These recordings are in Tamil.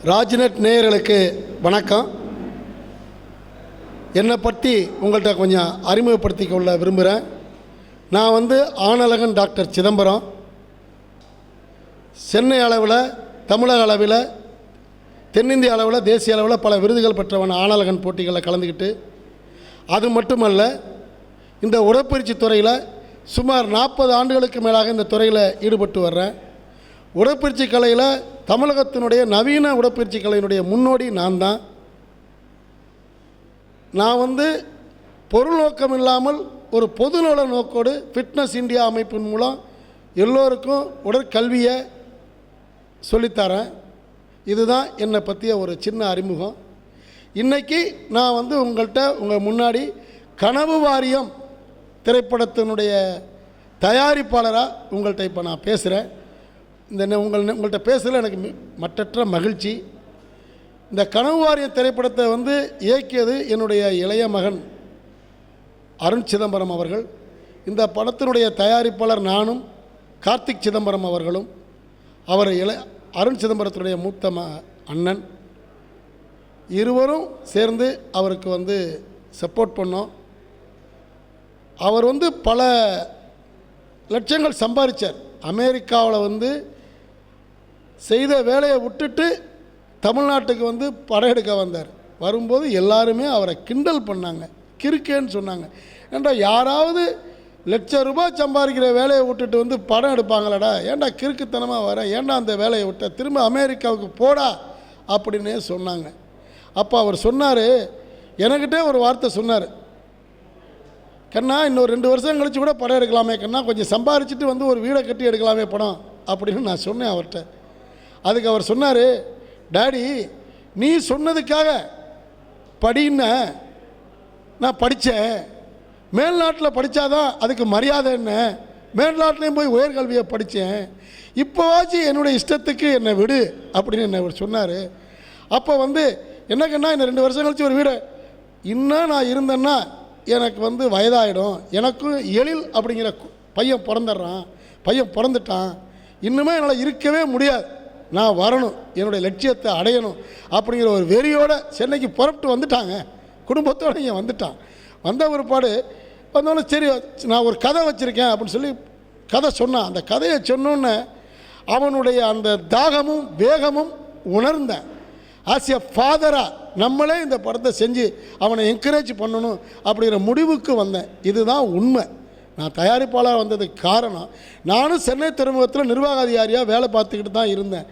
ராஜ்நெட் நேயர்களுக்கு வணக்கம். என்னை பற்றி உங்கள்கிட்ட கொஞ்சம் அறிமுகப்படுத்திக் கொள்ள விரும்புகிறேன். நான் ஆனழகன் டாக்டர் சிதம்பரம். சென்னை அளவில், தமிழக அளவில், தென்னிந்திய அளவில், தேசிய அளவில் பல விருதுகள் பெற்றவன் ஆனழகன் போட்டிகளில் கலந்துக்கிட்டு, அது மட்டுமல்ல, இந்த உடற்பயிற்சி துறையில் சுமார் 40 ஆண்டுகளுக்கு மேலாக இந்த துறையில் ஈடுபட்டு வர்றேன். உடற்பயிற்சி கலையில் தமிழகத்தினுடைய நவீன உடற்பயிற்சி கலையினுடைய முன்னோடி நான் தான். நான் பொருள் நோக்கம் இல்லாமல் ஒரு பொதுநல நோக்கோடு ஃபிட்னஸ் இந்தியா அமைப்பின் மூலம் எல்லோருக்கும் உடற்கல்வியை சொல்லித்தரேன். இதுதான் என்னை பற்றிய ஒரு சின்ன அறிமுகம். இன்றைக்கி நான் உங்கள்கிட்ட உங்கள் முன்னாடி கனவு வாரியம் திரைப்படத்தினுடைய தயாரிப்பாளராக உங்கள்கிட்ட இப்போ நான் பேசுகிறேன். உங்கள்கிட்ட பேசுகிறதுல எனக்கு மற்றற்ற மகிழ்ச்சி. இந்த கனவு வாரியம் திரைப்படத்தை இயக்கியது என்னுடைய இளைய மகன் அருண் சிதம்பரம் அவர்கள். இந்த படத்தினுடைய தயாரிப்பாளர் நானும் கார்த்திக் சிதம்பரம் அவர்களும். அவர் அருண் சிதம்பரத்தினுடைய மூத்த அண்ணன். இருவரும் சேர்ந்து அவருக்கு சப்போர்ட் பண்ணோம். அவர் பல லட்சங்கள் சம்பாதிச்சார். அமெரிக்காவில் செய்த வேலையை விட்டுட்டு தமிழ்நாட்டுக்கு படையெடுக்க வந்தார். வரும்போது எல்லாருமே அவரை கிண்டல் பண்ணாங்க, கிறுக்கேன்னு சொன்னாங்க. ஏன்டா யாராவது ₹1,00,000 சம்பாதிக்கிற வேலையை விட்டுட்டு படம் எடுப்பாங்களடா, ஏன்டா கிறுக்குத்தனமாக வர, ஏன்டா அந்த வேலையை விட்ட, திரும்ப அமெரிக்காவுக்கு போடா அப்படின்னே சொன்னாங்க. அப்போ அவர் சொன்னார், என்கிட்டே ஒரு வார்த்தை சொன்னார், கண்ணா இன்னொரு 2 வருஷம் கழித்து கூட படம் எடுக்கலாமே கண்ணா, கொஞ்சம் சம்பாரிச்சிட்டு ஒரு வீடை கட்டி எடுக்கலாமே படம் அப்படின்னு நான் சொன்னேன் அவர்கிட்ட. அதுக்கு அவர் சொன்னார், டாடி நீ சொன்னதுக்காக படின்னு நான் படித்தேன். மேல்நாட்டில் படித்தாதான் அதுக்கு மரியாதை என்ன, மேல்நாட்டிலையும் போய் உயர்கல்வியை படித்தேன், இப்போவாச்சும் என்னுடைய இஷ்டத்துக்கு என்னை விடு அப்படின்னு என்ன அவர் சொன்னார். அப்போ என்னக்கண்ணா இன்னும் 2 வருஷம் கழித்து ஒரு வீடை, இன்னும் நான் இருந்தேன்னா எனக்கு வயதாகிடும், எனக்கும் எழில் அப்படிங்கிற பையன் பிறந்துட்டான், இன்னுமே என்னால் இருக்கவே முடியாது, நான் வரணும், என்னுடைய லட்சியத்தை அடையணும் அப்படிங்கிற ஒரு வெறியோடு சென்னைக்கு புறப்பட்டு வந்துட்டாங்க. குடும்பத்தோடு இங்கே வந்துட்டான். வந்த ஒருபாடு வந்தோடனே சரி நான் ஒரு கதை வச்சுருக்கேன் அப்படின்னு சொல்லி கதை சொன்னான். அந்த கதையை சொன்னோன்னே அவனுடைய அந்த தாகமும் வேகமும் உணர்ந்தேன். ஆஸ் எ ஃபாதராக நம்மளே இந்த படத்தை செஞ்சு அவனை என்கரேஜ் பண்ணணும் அப்படிங்கிற முடிவுக்கு வந்தேன். இதுதான் உண்மை. நான் தயாரிப்பாளராக வந்ததுக்கு காரணம், நானும் சென்னை துறைமுகத்தில் நிர்வாக அதிகாரியாக வேலை பார்த்துக்கிட்டு தான் இருந்தேன்.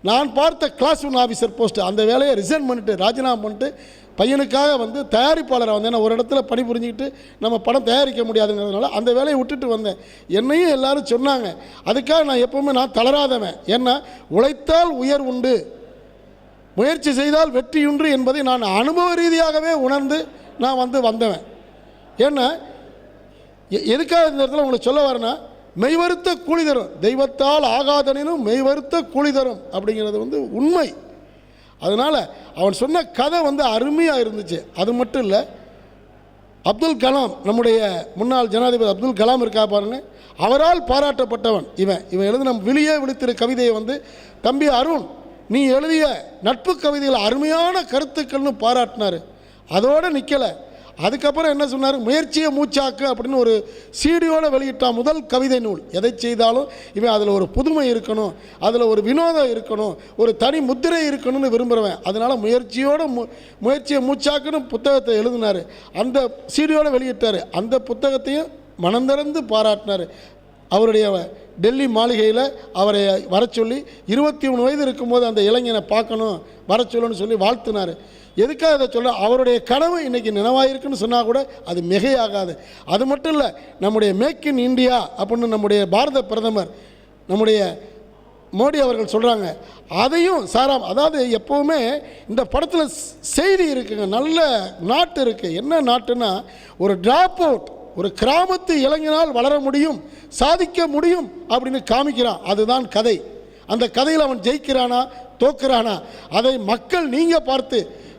நான் பார்த்த கிளாஸ் 1 ஆஃபீஸர் போஸ்ட், அந்த வேலையை ரிசைன் பண்ணிட்டு ராஜினாமா பண்ணிட்டு பையனுக்காக தயாரிப்பாளராக வந்தேன். நான் ஒரு இடத்துல பணி புரிஞ்சுக்கிட்டு நம்ம படம் தயாரிக்க முடியாதுங்கிறதுனால அந்த வேலையை விட்டுட்டு வந்தேன். என்னையும் எல்லோரும் சொன்னாங்க. அதுக்காக நான் எப்போவுமே நான் தளராதவன். ஏன்னா உழைத்தால் உயர் உண்டு, முயற்சி செய்தால் வெற்றியுண்டு என்பதை நான் அனுபவ ரீதியாகவே உணர்ந்து நான் வந்தவன். ஏன்னா எதுக்காக இந்த இடத்துல உங்களுக்கு சொல்ல வரேன்னா, மெய்வருத்த கூலி தரும், தெய்வத்தால் ஆகாதனும் மெய்வருத்த கூலி தரும் அப்படிங்கிறது உண்மை. அதனால் அவன் சொன்ன கதை அருமையாக இருந்துச்சு. அது மட்டும் இல்லை, அப்துல் கலாம், நம்முடைய முன்னாள் ஜனாதிபதி அப்துல் கலாம் இருக்கா பாருங்க, அவரால் பாராட்டப்பட்டவன் இவன் எழுதின விழியே விழித்திரு கவிதையை தம்பி அருண் நீ எழுதிய நட்பு கவிதைகள் அருமையான கருத்துக்கள்னு பாராட்டினார். அதோடு நிற்கலை. அதுக்கப்புறம் என்ன சொன்னார், முயற்சியை மூச்சாக்கு அப்படின்னு ஒரு சீடியோடு வெளியிட்டான். முதல் கவிதை நூல். எதை செய்தாலும் இவன் அதில் ஒரு புதுமை இருக்கணும், அதில் ஒரு வினோதம் இருக்கணும், ஒரு தனி முத்திரை இருக்கணும்னு விரும்புகிறவன். அதனால் முயற்சியை மூச்சாக்குன்னு புத்தகத்தை எழுதினார். அந்த சீடியோடு வெளியிட்டார். அந்த புத்தகத்தையும் மனந்திறந்து பாராட்டினார். அவருடைய டெல்லி மாளிகையில் அவரை வர சொல்லி 23 வயது இருக்கும்போது அந்த இளைஞனை பார்க்கணும், வர சொல்லணும்னு சொல்லி வாழ்த்தினார். எதுக்காக இதை சொல்ல, அவருடைய கனவு இன்றைக்கி நினைவாயிருக்குன்னு சொன்னால் கூட அது மிகையாகாது. அது மட்டும் இல்லை, நம்முடைய மேக் இன் இந்தியா அப்படின்னு நம்முடைய பாரத பிரதமர் நம்முடைய மோடி அவர்கள் சொல்கிறாங்க. அதையும் சாராம், அதாவது எப்போவுமே இந்த படத்தில் செய்தி இருக்குங்க, நல்ல நாட்டு இருக்குது. என்ன நாட்டுன்னா, ஒரு ட்ராப் அவுட், ஒரு கிராமத்து இளைஞனால் வளர முடியும், சாதிக்க முடியும் அப்படின்னு காமிக்கிறான். அதுதான் கதை. அந்த கதையில் அவன் ஜெயிக்கிறானா தோக்குறானா அதை மக்கள் நீங்கள் பார்த்து,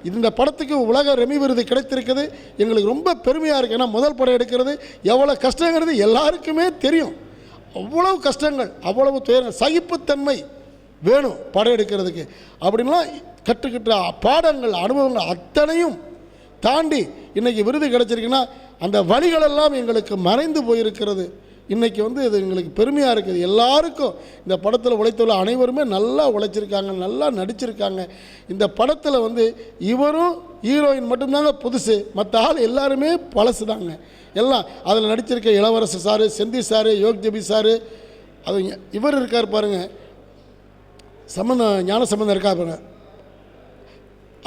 இந்த படத்துக்கு உலக ரெமி விருது கிடைத்திருக்குது. எங்களுக்கு ரொம்ப பெருமையாக இருக்குது. ஏன்னா முதல் படம் எடுக்கிறது எவ்வளோ கஷ்டங்கிறது எல்லாருக்குமே தெரியும். அவ்வளவு கஷ்டங்கள், அவ்வளவு துயரங்கள், சகிப்புத்தன்மை வேணும் படம் எடுக்கிறதுக்கு அப்படின்லாம் கற்றுக்கிட்ட பாடங்கள் அனுபவங்கள் அத்தனையும் தாண்டி இன்றைக்கி விருது கிடச்சிருக்குன்னா அந்த வழிகளெல்லாம் எங்களுக்கு மறைந்து போயிருக்கிறது. இன்றைக்கி வந்து இது எங்களுக்கு பெருமையாக இருக்குது. எல்லாருக்கும் இந்த படத்தில் உழைத்துள்ள அனைவருமே நல்லா உழைச்சிருக்காங்க, நல்லா நடிச்சிருக்காங்க. இந்த படத்தில் வந்து இவரும் ஹீரோயின் மட்டும்தாங்க புதுசு, மற்ற ஆள் எல்லாருமே பழசு தாங்க. எல்லாம் அதில் நடிச்சிருக்க இளவரசு சாரு, செந்தில் சாரு, யோக்ஜபி சாரு, அது இவர் இருக்கார் பாருங்கள், ஞான சம்பந்தம் இருக்கா பாருங்க,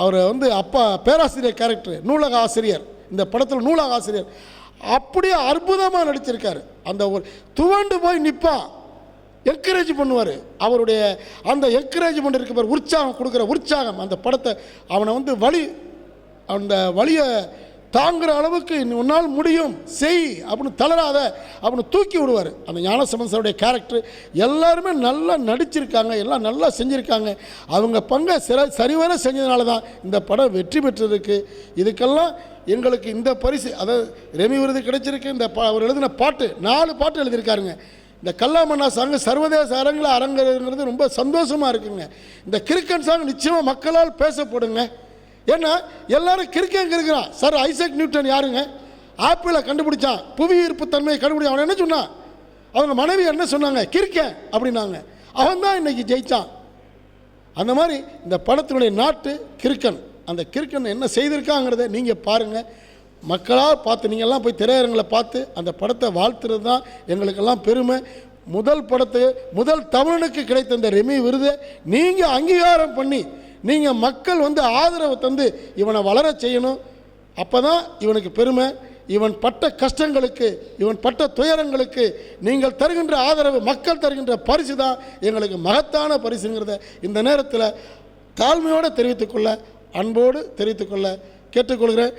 அவர் வந்து அப்பா பேராசிரியர் கேரக்டர், நூலக ஆசிரியர், இந்த படத்தில் நூலக ஆசிரியர் அப்படியே அற்புதமாக நடிச்சிருக்காரு. அந்த ஒரு துவண்டு போய் நிற்பான், என்கரேஜ் பண்ணுவார். அவருடைய அந்த என்கரேஜ்மெண்ட் இருக்க பார், உற்சாகம் கொடுக்குற உற்சாகம் அந்த படத்தை அவனை வந்து அந்த வழியை தாங்குகிற அளவுக்கு உன்னால் முடியும் செய் அப்படின்னு தளராத அப்படின்னு தூக்கி விடுவார். அந்த ஞானசம்பந்தன் சாருடைய கேரக்டர் எல்லாருமே நல்லா நடிச்சிருக்காங்க, எல்லாம் நல்லா செஞ்சுருக்காங்க. அவங்க பங்கை சரிவர செஞ்சதுனால தான் இந்த படம் வெற்றி பெற்றிருக்கு. இதுக்கெல்லாம் எங்களுக்கு இந்த பரிசு, அதாவது ரெமி விருது கிடைச்சிருக்கு. இந்த அவர் எழுதின பாட்டு 4 பாட்டு எழுதியிருக்காருங்க. இந்த கல்லாமண்ணா சாங்கு சர்வதேச அரங்கில் அரங்குங்கிறது ரொம்ப சந்தோஷமாக இருக்குங்க. இந்த கிறுக்கன் சாங் நிச்சயமாக மக்களால் பேசப்படுங்க. ஏன்னா எல்லாரும் கிறுக்கன் கிறுக்கிறான். சார் ஐசக் நியூட்டன் யாருங்க? ஆப்பிளை கண்டுபிடிச்சான், புவி ஈர்ப்பு தன்மையை கண்டுபிடிச்சான். அவன் என்ன சொன்னான்? அவங்க மனைவி என்ன சொன்னாங்க? கிறுக்கன் அப்படின்னாங்க. அவன் தான் இன்னைக்கு ஜெயித்தான். அந்த மாதிரி இந்த படத்தினுடைய நாட்டு கிறுக்கன், அந்த கிறுக்கன் என்ன செய்திருக்காங்கிறத நீங்கள் பாருங்கள். மக்களாக பார்த்து நீங்கள்லாம் போய் திரையரங்களை பார்த்து அந்த படத்தை வாழ்த்துறது தான் எங்களுக்கெல்லாம் பெருமை. முதல் தமிழனுக்கு கிடைத்த இந்த ரெமி விருதை நீங்கள் அங்கீகாரம் பண்ணி நீங்கள் மக்கள் வந்து ஆதரவு தந்து இவனை வளர செய்யணும். அப்போ தான் இவனுக்கு பெருமை. இவன் பட்ட கஷ்டங்களுக்கு, இவன் பட்ட துயரங்களுக்கு நீங்கள் தருகின்ற ஆதரவு, மக்கள் தருகின்ற பரிசு தான் எங்களுக்கு மகத்தான பரிசுங்கிறத இந்த நேரத்தில் தாழ்மையோடு தெரிவித்துக்கொள்ள, அன்போடு தெரிவித்துக்கொள்ள கேட்டுக்கொள்கிறேன்.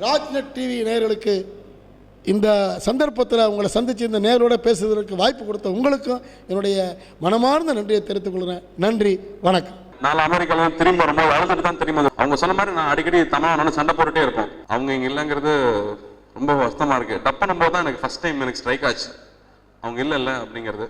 ராஜ்நெட் டிவி நேயர்களுக்கு இந்த சந்தர்ப்பத்தில் உங்களை சந்தித்து இந்த நேரோடு பேசுவதற்கு வாய்ப்பு கொடுத்த உங்களுக்கும் என்னுடைய மனமார்ந்த நன்றியை தெரிவித்துக் கொள்கிறேன். நன்றி, வணக்கம். நான் அமெரிக்காவில் திரும்பி வரும்போது அழுதுட்டு தான் திரும்பி வந்து, அவங்க சொன்ன மாதிரி நான் அடிக்கடி தமிழ் சண்டை போட்டுட்டே இருப்போம். அவங்க இங்கே இல்லைங்கிறது ரொம்ப வருத்தமாக இருக்குது. டப் பண்ணும்போது தான் எனக்கு ஃபஸ்ட் டைம் எனக்கு ஸ்ட்ரைக் ஆச்சு, அவங்க இல்லை அப்படிங்கிறது.